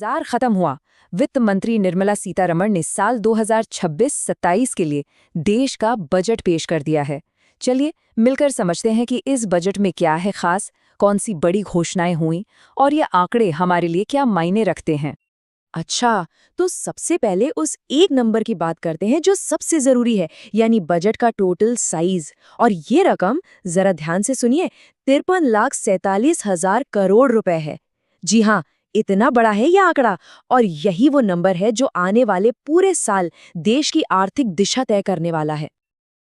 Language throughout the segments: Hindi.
इंतजार खत्म हुआ। वित्त मंत्री निर्मला सीतारमण ने साल 2026-27 के लिए देश का बजट पेश कर दिया है। चलिए मिलकर समझते हैं कि इस बजट में क्या है खास, कौन सी बड़ी घोषणाएं हुई और ये आंकड़े हमारे लिए क्या मायने रखते हैं। अच्छा, तो सबसे पहले उस एक नंबर की बात करते हैं जो सबसे जरूरी है, यानी बजट का टोटल साइज। और ये रकम जरा ध्यान से सुनिए, 53,47,000 करोड़ रुपए है। जी हाँ, इतना बड़ा है यह आंकड़ा। और यही वो नंबर है जो आने वाले पूरे साल देश की आर्थिक दिशा तय करने वाला है।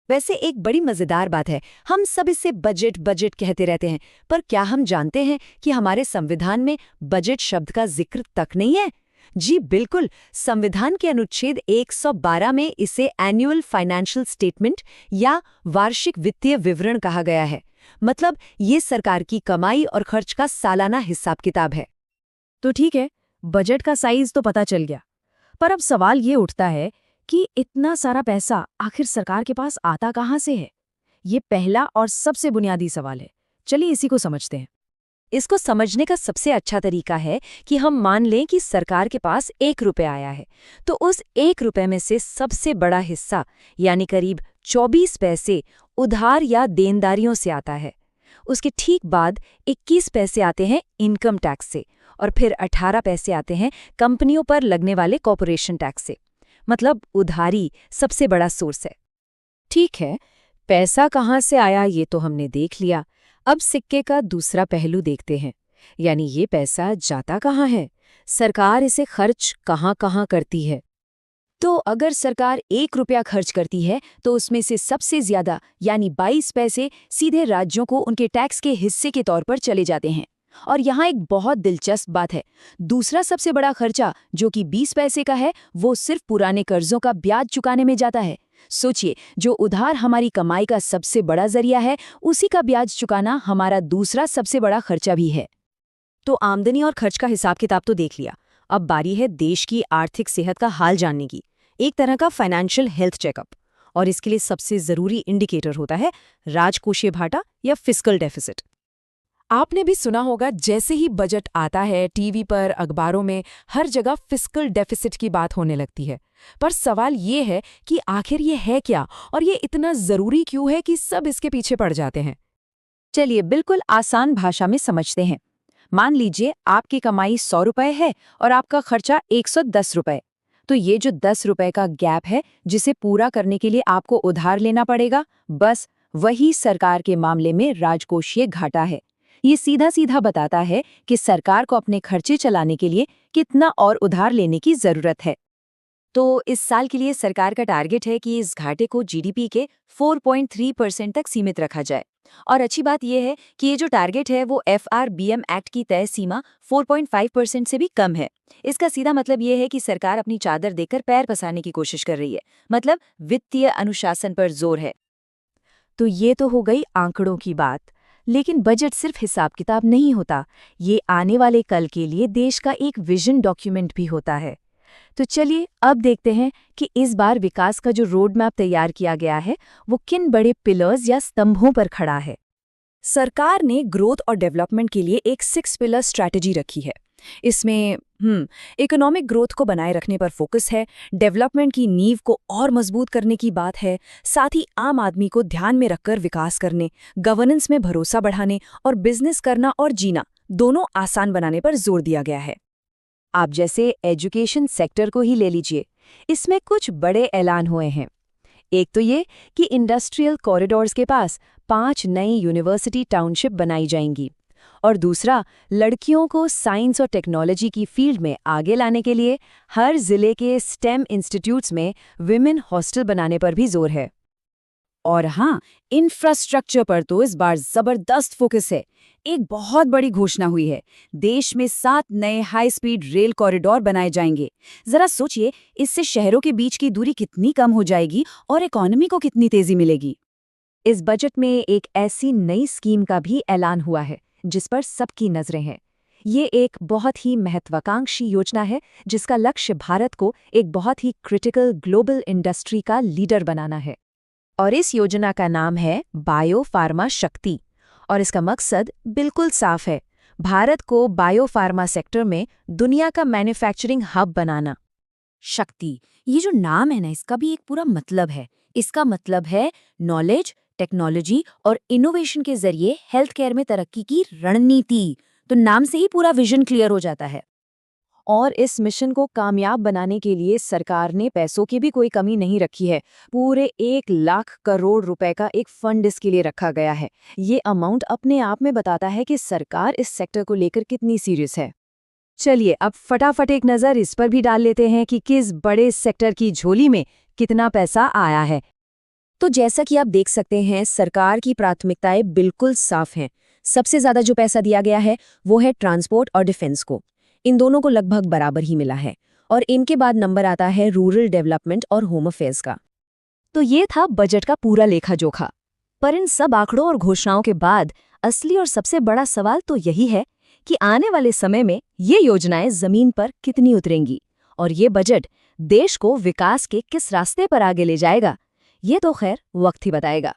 वैसे एक बड़ी मजेदार बात है, हम सब इसे बजट बजट कहते रहते हैं, पर क्या हम जानते हैं कि हमारे संविधान में बजट शब्द का जिक्र तक नहीं है। जी बिल्कुल, संविधान के अनुच्छेद 112 में इसे एनुअल फाइनेंशियल स्टेटमेंट या वार्षिक वित्तीय विवरण कहा गया है। मतलब ये सरकार की कमाई और खर्च का सालाना हिसाब किताब है। तो ठीक है, बजट का साइज तो पता चल गया, पर अब सवाल ये उठता है कि इतना सारा पैसा आखिर सरकार के पास आता कहाँ से है? ये पहला और सबसे बुनियादी सवाल है। चलिए इसी को समझते हैं। इसको समझने का सबसे अच्छा तरीका है कि हम मान लें कि सरकार के पास 1 रुपये आया है, तो उस 1 रुपये में से सबसे बड़ा हिस्सा यानी करीब 24 पैसे उधार या देनदारियों से आता है। उसके ठीक बाद 21 पैसे आते हैं इनकम टैक्स से और फिर 18 पैसे आते हैं कंपनियों पर लगने वाले कॉर्पोरेशन टैक्स से। मतलब उधारी सबसे बड़ा सोर्स है। ठीक है, पैसा कहाँ से आया ये तो हमने देख लिया। अब सिक्के का दूसरा पहलू देखते हैं, यानी ये पैसा जाता कहाँ है, सरकार इसे खर्च कहाँ कहाँ करती है। तो अगर सरकार 1 रुपया खर्च करती है तो उसमें से सबसे ज्यादा यानी 22 पैसे सीधे राज्यों को उनके टैक्स के हिस्से के तौर पर चले जाते हैं। और यहाँ एक बहुत दिलचस्प बात है, दूसरा सबसे बड़ा खर्चा जो कि 20 पैसे का है, वो सिर्फ पुराने कर्जों का ब्याज चुकाने में जाता है। सोचिए, जो उधार हमारी कमाई का सबसे बड़ा जरिया है, उसी का ब्याज चुकाना हमारा दूसरा सबसे बड़ा खर्चा भी है। तो आमदनी और खर्च का हिसाब किताब तो देख लिया, अब बारी है देश की आर्थिक सेहत का हाल जानने की, एक तरह का फाइनेंशियल हेल्थ चेकअप। और इसके लिए सबसे जरूरी इंडिकेटर होता है राजकोषीय घाटा या फिस्कल डेफिसिट। आपने भी सुना होगा, जैसे ही बजट आता है टीवी पर, अखबारों में, हर जगह फिस्कल डेफिसिट की बात होने लगती है। पर सवाल ये है कि आखिर ये है क्या और ये इतना जरूरी क्यों है कि सब इसके पीछे पड़ जाते हैं। चलिए बिल्कुल आसान भाषा में समझते हैं। मान लीजिए आपकी कमाई 100 रुपए है और आपका खर्चा 110 रुपए। तो ये जो 10 रुपए का गैप है, जिसे पूरा करने के लिए आपको उधार लेना पड़ेगा, बस वही सरकार के मामले में राजकोषीय घाटा है। ये सीधा सीधा बताता है कि सरकार को अपने खर्चे चलाने के लिए कितना और उधार लेने की जरूरत है। तो इस साल के लिए सरकार का टारगेट है कि इस घाटे को जीडीपी के 4.3% तक सीमित रखा जाए। और अच्छी बात यह है कि ये जो टारगेट है वो FRBM एक्ट की तय सीमा 4.5% से भी कम है। इसका सीधा मतलब ये है कि सरकार अपनी चादर देकर पैर पसारने की कोशिश कर रही है, मतलब वित्तीय अनुशासन पर जोर है। तो ये तो हो गई आंकड़ों की बात, लेकिन बजट सिर्फ हिसाब किताब नहीं होता, ये आने वाले कल के लिए देश का एक विजन डॉक्यूमेंट भी होता है। तो चलिए अब देखते हैं कि इस बार विकास का जो रोड मैप तैयार किया गया है वो किन बड़े पिलर्स या स्तंभों पर खड़ा है। सरकार ने ग्रोथ और डेवलपमेंट के लिए एक 6 पिलर स्ट्रैटेजी रखी है। इसमें इकोनॉमिक ग्रोथ को बनाए रखने पर फोकस है, डेवलपमेंट की नींव को और मजबूत करने की बात है, साथ ही आम आदमी को ध्यान में रखकर विकास करने, गवर्नेंस में भरोसा बढ़ाने और बिजनेस करना और जीना दोनों आसान बनाने पर जोर दिया गया है। आप जैसे एजुकेशन सेक्टर को ही ले लीजिए, इसमें कुछ बड़े ऐलान हुए हैं। एक तो ये कि इंडस्ट्रियल कॉरिडोर्स के पास 5 नई यूनिवर्सिटी टाउनशिप बनाई जाएंगी, और दूसरा, लड़कियों को साइंस और टेक्नोलॉजी की फील्ड में आगे लाने के लिए हर जिले के स्टेम इंस्टीट्यूट्स में विमेन हॉस्टल बनाने पर भी जोर है। और हाँ, इंफ्रास्ट्रक्चर पर तो इस बार जबरदस्त फोकस है। एक बहुत बड़ी घोषणा हुई है, देश में 7 नए हाई स्पीड रेल कॉरिडोर बनाए जाएंगे। जरा सोचिए, इससे शहरों के बीच की दूरी कितनी कम हो जाएगी और इकोनॉमी को कितनी तेजी मिलेगी। इस बजट में एक ऐसी नई स्कीम का भी ऐलान हुआ है जिस पर सबकी नजरें हैं। ये एक बहुत ही महत्वाकांक्षी योजना है जिसका लक्ष्य भारत को एक बहुत ही क्रिटिकल ग्लोबल इंडस्ट्री का लीडर बनाना है। और इस योजना का नाम है बायो फार्मा शक्ति। और इसका मकसद बिल्कुल साफ है, भारत को बायोफार्मा सेक्टर में दुनिया का मैन्युफैक्चरिंग हब बनाना। शक्ति, ये जो नाम है ना, इसका भी एक पूरा मतलब है। इसका मतलब है नॉलेज, टेक्नोलॉजी और इनोवेशन के जरिए हेल्थ केयर में तरक्की की रणनीति। तो नाम से ही पूरा विजन क्लियर हो जाता है। और इस मिशन को कामयाब बनाने के लिए सरकार ने पैसों की भी कोई कमी नहीं रखी है। पूरे 1 लाख करोड़ रुपए का एक फंड इसके लिए रखा गया है। ये अमाउंट अपने आप में बताता है कि सरकार इस सेक्टर को लेकर कितनी सीरियस है। चलिए अब फटाफट एक नज़र इस पर भी डाल लेते हैं कि किस बड़े सेक्टर की झोली में कितना पैसा आया है। तो जैसा कि आप देख सकते हैं, सरकार की प्राथमिकताएं बिल्कुल साफ हैं। सबसे ज़्यादा जो पैसा दिया गया है वो है ट्रांसपोर्ट और डिफेंस को। इन दोनों को लगभग बराबर ही मिला है। और इनके बाद नंबर आता है रूरल डेवलपमेंट और होम अफेयर्स का। तो ये था बजट का पूरा लेखा जोखा। पर इन सब आंकड़ों और घोषणाओं के बाद असली और सबसे बड़ा सवाल तो यही है कि आने वाले समय में ये योजनाएं जमीन पर कितनी उतरेंगी और ये बजट देश को विकास के किस रास्ते पर आगे ले जाएगा, ये तो खैर वक्त ही बताएगा।